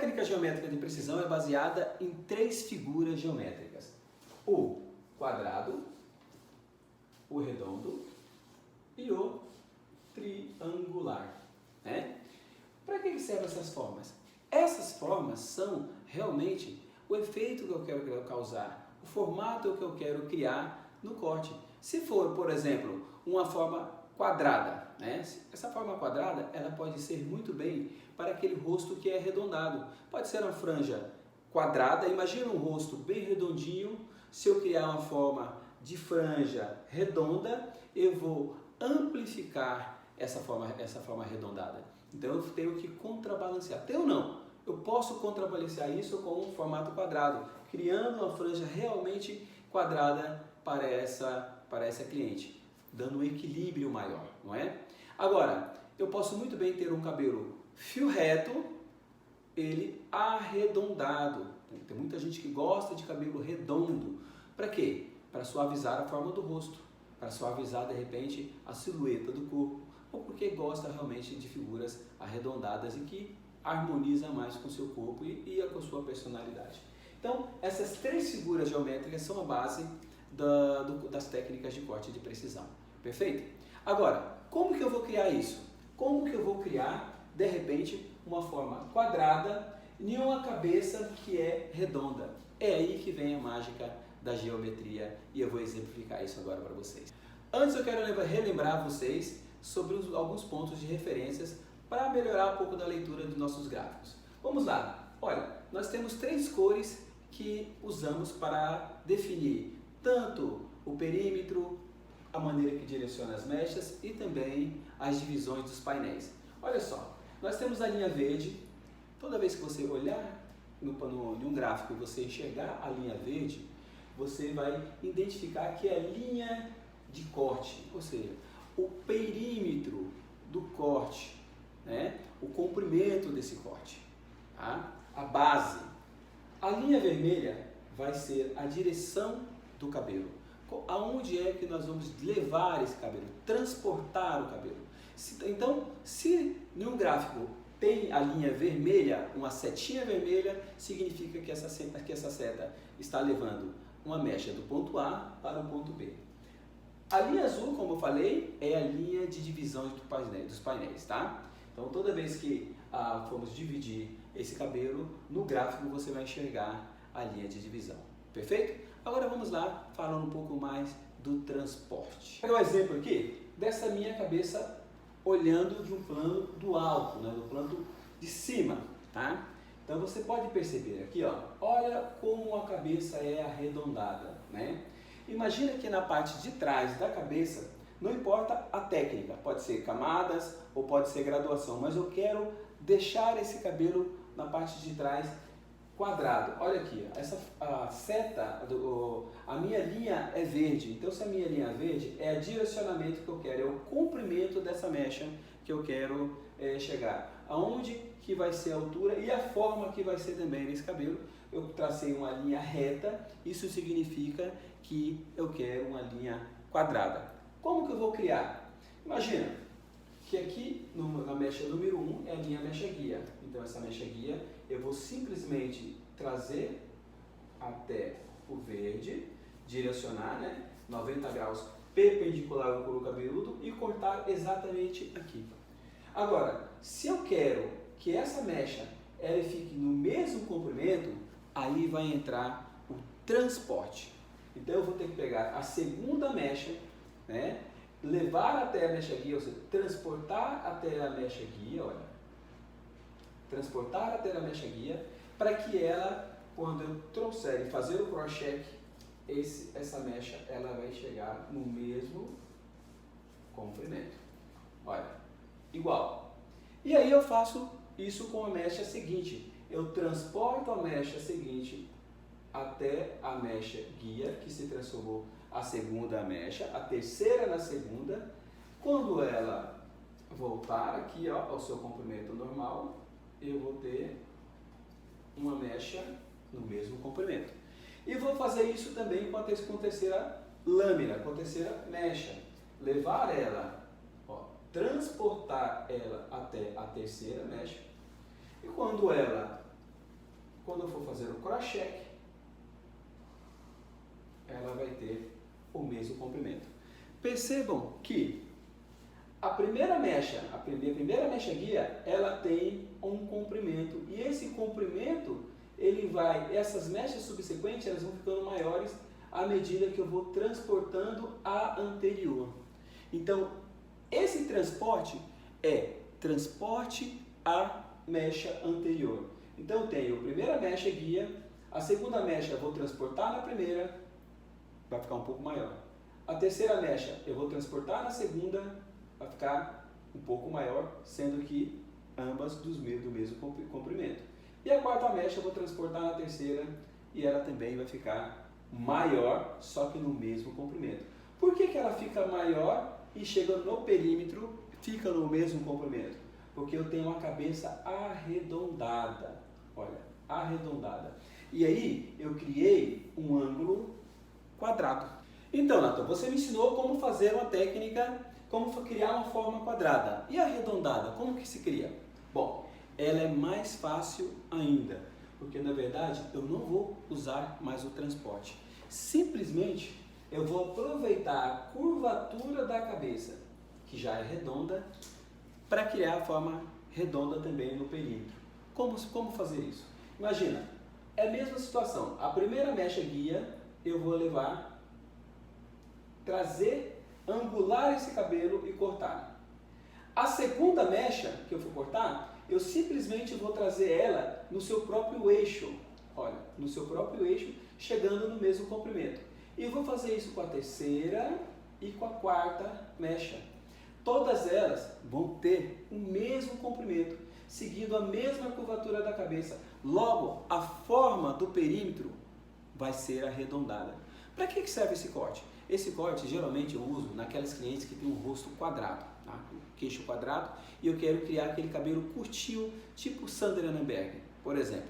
técnica geométrica de precisão é baseada em 3 figuras geométricas: o quadrado, o redondo e o triangular. Né? Para que servem essas formas? Essas formas são realmente o efeito que eu quero causar, o formato que eu quero criar no corte. Se for, por exemplo, uma forma quadrada, né? Essa forma quadrada ela pode ser muito bem para aquele rosto que é arredondado. Pode ser uma franja quadrada, imagina um rosto bem redondinho. Se eu criar uma forma de franja redonda, eu vou amplificar essa forma arredondada. Então eu tenho que contrabalancear. Tem ou não? Eu posso contrabalancear isso com um formato quadrado, criando uma franja realmente quadrada para essa cliente, dando um equilíbrio maior, não é? Agora, eu posso muito bem ter um cabelo fio reto, ele arredondado. Tem muita gente que gosta de cabelo redondo. Para quê? Para suavizar a forma do rosto, para suavizar de repente a silhueta do corpo, ou porque gosta realmente de figuras arredondadas e que harmoniza mais com o seu corpo e com a sua personalidade. Então, essas 3 figuras geométricas são a base das técnicas de corte de precisão. Perfeito? Agora, como que eu vou criar isso? Como que eu vou criar, de repente, uma forma quadrada e uma cabeça que é redonda? É aí que vem a mágica da geometria e eu vou exemplificar isso agora para vocês. Antes eu quero relembrar vocês sobre alguns pontos de referências para melhorar um pouco da leitura dos nossos gráficos. Vamos lá. Olha, nós temos 3 cores que usamos para definir tanto o perímetro, a maneira que direciona as mechas e também as divisões dos painéis. Olha só, nós temos a linha verde. Toda vez que você olhar em um gráfico e você enxergar a linha verde, você vai identificar que é a linha de corte, ou seja, o perímetro do corte, né? O comprimento desse corte, tá? A base. A linha vermelha vai ser a direção do cabelo. Aonde é que nós vamos levar esse cabelo? Transportar o cabelo. Então, se em um gráfico tem a linha vermelha, uma setinha vermelha, significa que essa seta está levando uma mecha do ponto A para o ponto B. A linha azul, como eu falei, é a linha de divisão dos painéis, tá? Então, toda vez que formos dividir esse cabelo, no gráfico você vai enxergar a linha de divisão. Perfeito? Agora vamos lá, falando um pouco mais do transporte. Vou pegar um exemplo aqui dessa minha cabeça olhando de um plano do alto, né, do plano de cima, tá? Então você pode perceber aqui, ó, olha como a cabeça é arredondada, né? Imagina que na parte de trás da cabeça, não importa a técnica, pode ser camadas ou pode ser graduação, mas eu quero deixar esse cabelo na parte de trás quadrado. Olha aqui, a seta, a minha linha é verde, então se a minha linha é verde, é o direcionamento que eu quero, é o comprimento dessa mecha que eu quero chegar. Aonde que vai ser a altura e a forma que vai ser também nesse cabelo. Eu tracei uma linha reta, isso significa que eu quero uma linha quadrada. Como que eu vou criar? Imagina que aqui na mecha número 1 é a minha mecha guia. Então essa mecha guia eu vou simplesmente trazer até o verde, direcionar, né, 90 graus perpendicular ao couro cabeludo e cortar exatamente aqui. Agora, se eu quero que essa mecha ela fique no mesmo comprimento, aí vai entrar o transporte. Então eu vou ter que pegar a segunda mecha, né, levar até a mecha guia, ou seja, transportar até a mecha guia, olha, transportar até a mecha guia, para que ela, quando eu trouxer e fazer o cross-check, essa mecha ela vai chegar no mesmo comprimento. Olha, igual. E aí eu faço isso com a mecha seguinte. Eu transporto a mecha seguinte até a mecha guia, que se transformou a segunda mecha, a terceira na segunda. Quando ela voltar aqui, ó, ao seu comprimento normal, eu vou ter uma mecha no mesmo comprimento. E vou fazer isso também com a terceira lâmina, com a terceira mecha. Levar ela, ó, transportar ela até a terceira mecha. E quando ela quando eu for fazer o cross-check, ela vai ter o mesmo comprimento. Percebam que a primeira mecha guia, ela tem um comprimento, e esse comprimento, essas mechas subsequentes, elas vão ficando maiores à medida que eu vou transportando a anterior. Então, esse transporte é transporte à mecha anterior. Então, eu tenho a primeira mecha guia, a segunda mecha eu vou transportar na primeira, vai ficar um pouco maior. A terceira mecha eu vou transportar na segunda, vai ficar um pouco maior, sendo que ambas do mesmo comprimento. E a quarta mecha eu vou transportar na terceira e ela também vai ficar maior, só que no mesmo comprimento. Por que ela fica maior e chega no perímetro, fica no mesmo comprimento? Porque eu tenho uma cabeça arredondada, olha, arredondada. E aí eu criei um ângulo quadrado. Então, Nathan, você me ensinou como fazer uma técnica, como criar uma forma quadrada. E a arredondada, como que se cria? Bom, ela é mais fácil ainda, porque na verdade eu não vou usar mais o transporte. Simplesmente eu vou aproveitar a curvatura da cabeça, que já é redonda, para criar a forma redonda também no perímetro. Como fazer isso? Imagina, é a mesma situação. A primeira mecha guia eu vou trazer, angular esse cabelo e cortar. A segunda mecha que eu for cortar, eu simplesmente vou trazer ela no seu próprio eixo. Olha, no seu próprio eixo, chegando no mesmo comprimento. E eu vou fazer isso com a terceira e com a quarta mecha. Todas elas vão ter o mesmo comprimento, seguindo a mesma curvatura da cabeça. Logo, a forma do perímetro vai ser arredondada. Para que serve esse corte? Esse corte, geralmente, eu uso naquelas clientes que têm um rosto quadrado, tá? Queixo quadrado, e eu quero criar aquele cabelo curtinho, tipo Sandra Annenberg, por exemplo.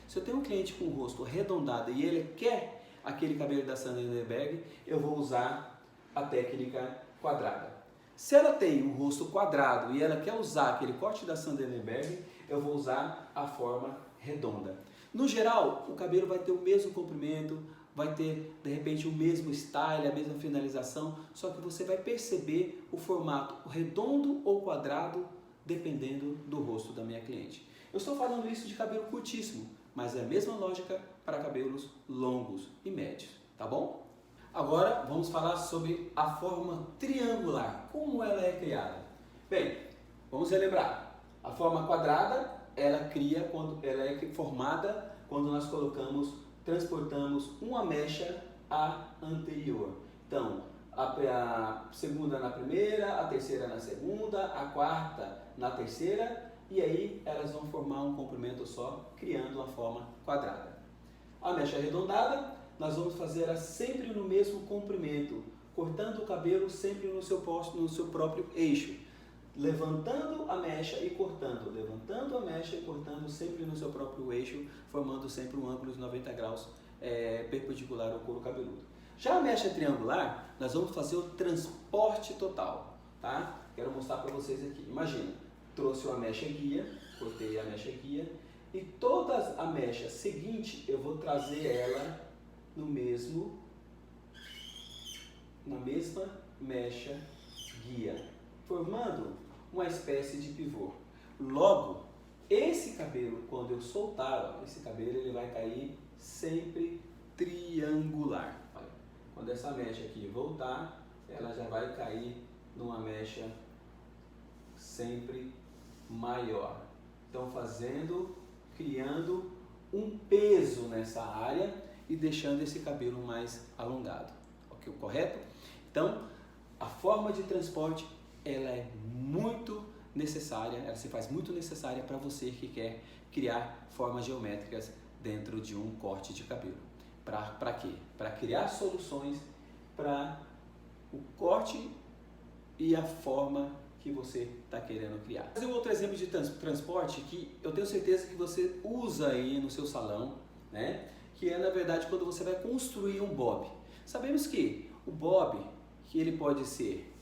Se eu tenho um cliente com o rosto arredondado e ele quer aquele cabelo da Sandra Annenberg, eu vou usar a técnica quadrada. Se ela tem um rosto quadrado e ela quer usar aquele corte da Sandra Annenberg, eu vou usar a forma redonda. No geral, o cabelo vai ter o mesmo comprimento, vai ter, de repente, o mesmo style, a mesma finalização, só que você vai perceber o formato redondo ou quadrado, dependendo do rosto da minha cliente. Eu estou falando isso de cabelo curtíssimo, mas é a mesma lógica para cabelos longos e médios, tá bom? Agora, vamos falar sobre a forma triangular, como ela é criada. Bem, vamos relembrar. A forma quadrada, ela é formada quando nós transportamos uma mecha à anterior. Então, a segunda na primeira, a terceira na segunda, a quarta na terceira, e aí elas vão formar um comprimento só, criando uma forma quadrada. A mecha arredondada, nós vamos fazer sempre no mesmo comprimento, cortando o cabelo sempre no seu próprio eixo, levantando a mecha e cortando, levantando a mecha e cortando sempre no seu próprio eixo, formando sempre um ângulo de 90 graus perpendicular ao couro cabeludo. Já a mecha triangular, nós vamos fazer o transporte total, tá? Quero mostrar para vocês aqui. Imagina, trouxe uma mecha guia, cortei a mecha guia, e toda a mecha seguinte eu vou trazer ela na mesma mecha guia, formando uma espécie de pivô. Logo, esse cabelo, quando eu soltar, esse cabelo ele vai cair sempre triangular. Olha, quando essa mecha aqui voltar, ela já vai cair numa mecha sempre maior. Então, criando um peso nessa área e deixando esse cabelo mais alongado. Ok, correto? Então, a forma de transporte ela é muito necessária, ela se faz muito necessária para você que quer criar formas geométricas dentro de um corte de cabelo. Para quê? Para criar soluções para o corte e a forma que você está querendo criar. Vou fazer um outro exemplo de transporte que eu tenho certeza que você usa aí no seu salão, né? Que é, na verdade, quando você vai construir um bob. Sabemos que o bob, que ele pode ser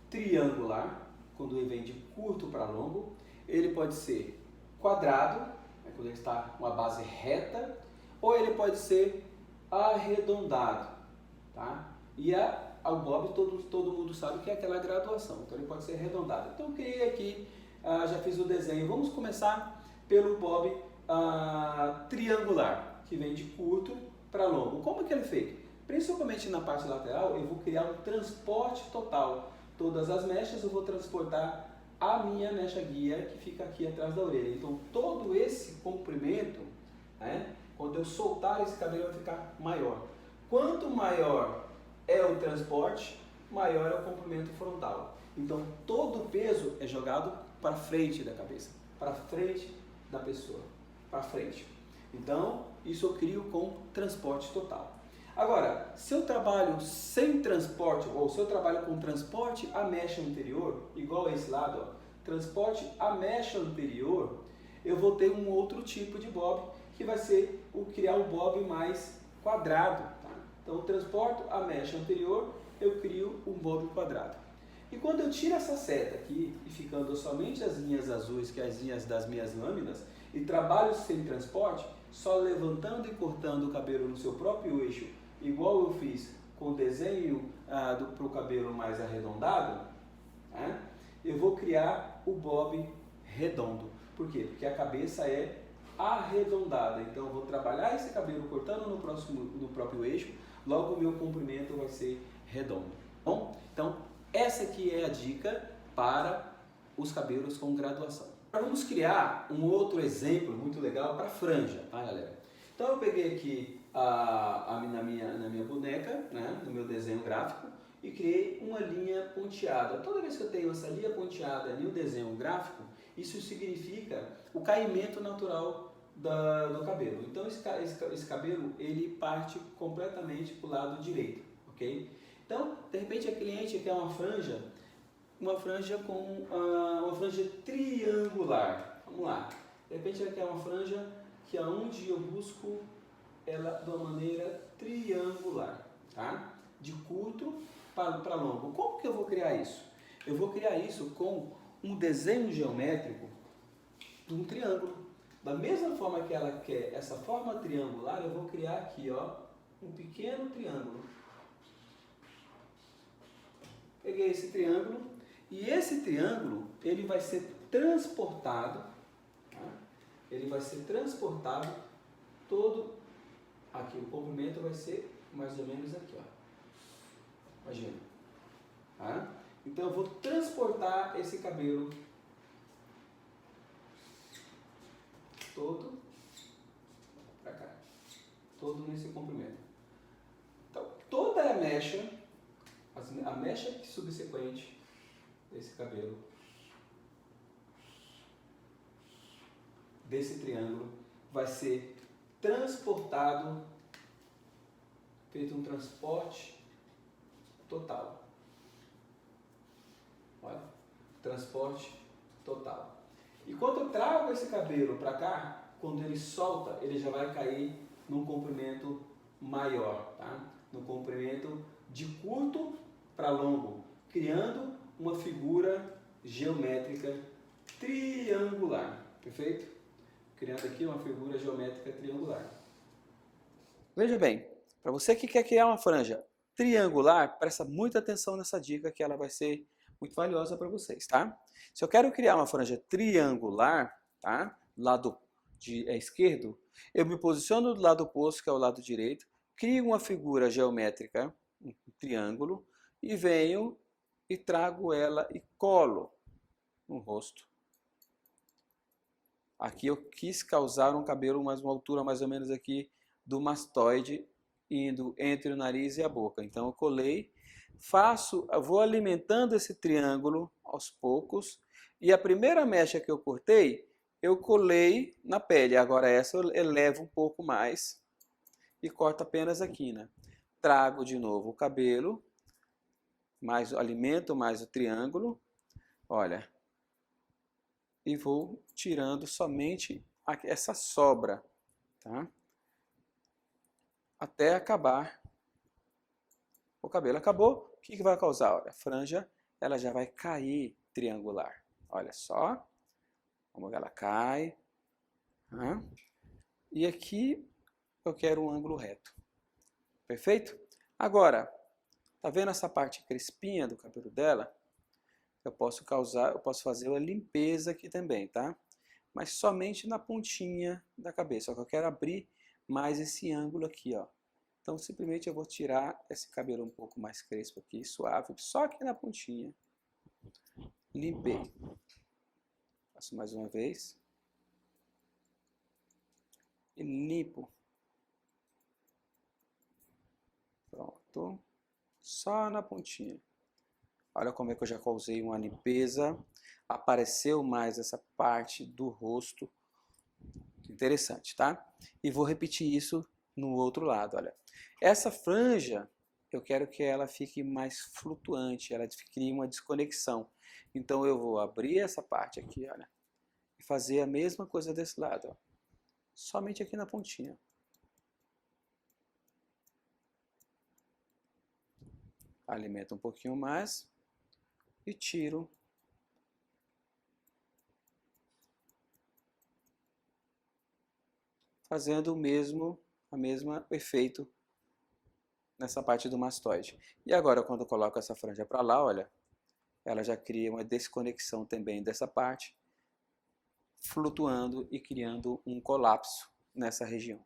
triangular, quando ele vem de curto para longo, ele pode ser quadrado, é quando ele está com uma base reta, ou ele pode ser arredondado, tá? E o bob todo mundo sabe que é aquela graduação, então ele pode ser arredondado. Então eu criei aqui, já fiz o desenho. Vamos começar pelo bob triangular, que vem de curto para longo. Como que ele é feito? Principalmente na parte lateral, eu vou criar um transporte total. Todas as mechas eu vou transportar a minha mecha guia, que fica aqui atrás da orelha. Então todo esse comprimento, né, quando eu soltar esse cabelo vai ficar maior. Quanto maior é o transporte, maior é o comprimento frontal. Então todo o peso é jogado para frente da cabeça, para frente da pessoa, para frente. Então isso eu crio com transporte total. Agora, se eu trabalho sem transporte, ou se eu trabalho com transporte à mecha anterior, igual a esse lado, ó, transporte à mecha anterior, eu vou ter um outro tipo de bob, que vai ser criar o bob mais quadrado. Tá? Então, eu transporto a mecha anterior, eu crio um bob quadrado. E quando eu tiro essa seta aqui, e ficando somente as linhas azuis, que é as linhas das minhas lâminas, e trabalho sem transporte, só levantando e cortando o cabelo no seu próprio eixo, igual eu fiz com o desenho para o cabelo mais arredondado, né? Eu vou criar o bob redondo. Por quê? Porque a cabeça é arredondada. Então eu vou trabalhar esse cabelo cortando no próprio eixo, logo o meu comprimento vai ser redondo. Bom, então essa aqui é a dica para os cabelos com graduação. Agora vamos criar um outro exemplo muito legal para franja, tá, galera? Então eu peguei aqui na minha boneca, né, no meu desenho gráfico, e criei uma linha ponteada. Toda vez que eu tenho essa linha ponteada no desenho gráfico, isso significa o caimento natural do cabelo. Então esse cabelo ele parte completamente para o lado direito, ok? Então, de repente a cliente quer uma franja com uma franja triangular. Vamos lá. De repente ela quer uma franja que aonde eu busco ela de uma maneira triangular, tá? De curto para longo. Como que eu vou criar isso? Eu vou criar isso com um desenho geométrico de um triângulo. Da mesma forma que ela quer essa forma triangular, eu vou criar aqui, ó, um pequeno triângulo. Peguei esse triângulo e esse triângulo ele vai ser transportado, tá? Ele vai ser transportado todo aqui. O comprimento vai ser mais ou menos aqui, ó. Imagina. Tá? Então eu vou transportar esse cabelo todo para cá, todo nesse comprimento. Então toda a mecha subsequente desse cabelo, desse triângulo, vai ser transportado, feito um transporte total. Olha, transporte total. E quando eu trago esse cabelo para cá, quando ele solta, ele já vai cair num comprimento maior, tá? No comprimento de curto para longo, criando uma figura geométrica triangular, perfeito? Criando aqui uma figura geométrica triangular. Veja bem, para você que quer criar uma franja triangular, presta muita atenção nessa dica que ela vai ser muito valiosa para vocês, tá? Se eu quero criar uma franja triangular, tá? Lado esquerdo, eu me posiciono do lado oposto, que é o lado direito, crio uma figura geométrica, um triângulo, e venho e trago ela e colo no rosto. Aqui eu quis causar um cabelo uma altura mais ou menos aqui do mastoide, indo entre o nariz e a boca. Então eu colei, eu vou alimentando esse triângulo aos poucos, e a primeira mecha que eu cortei, eu colei na pele. Agora essa eu elevo um pouco mais e corto apenas aqui, né? Trago de novo o cabelo, alimento mais o triângulo, olha, e vou tirando somente essa sobra, tá? Até acabar o cabelo. Acabou, o que vai causar? Olha, a franja ela já vai cair triangular. Olha só como ela cai. Tá? E aqui eu quero um ângulo reto. Perfeito? Agora, tá vendo essa parte crespinha do cabelo dela? Eu posso fazer uma limpeza aqui também, tá? Mas somente na pontinha da cabeça, só que eu quero abrir mais esse ângulo aqui, ó. Então, simplesmente eu vou tirar esse cabelo um pouco mais crespo aqui, suave, só aqui na pontinha. Limpei. Faço mais uma vez. E limpo. Pronto. Só na pontinha. Olha como é que eu já causei uma limpeza. Apareceu mais essa parte do rosto. Interessante, tá? E vou repetir isso no outro lado, olha. Essa franja, eu quero que ela fique mais flutuante, ela crie uma desconexão. Então eu vou abrir essa parte aqui, olha, e fazer a mesma coisa desse lado, ó. Somente aqui na pontinha. Alimento um pouquinho mais e tiro. Fazendo o mesmo efeito nessa parte do mastoide. E agora, quando eu coloco essa franja para lá, olha, ela já cria uma desconexão também dessa parte, flutuando e criando um colapso nessa região.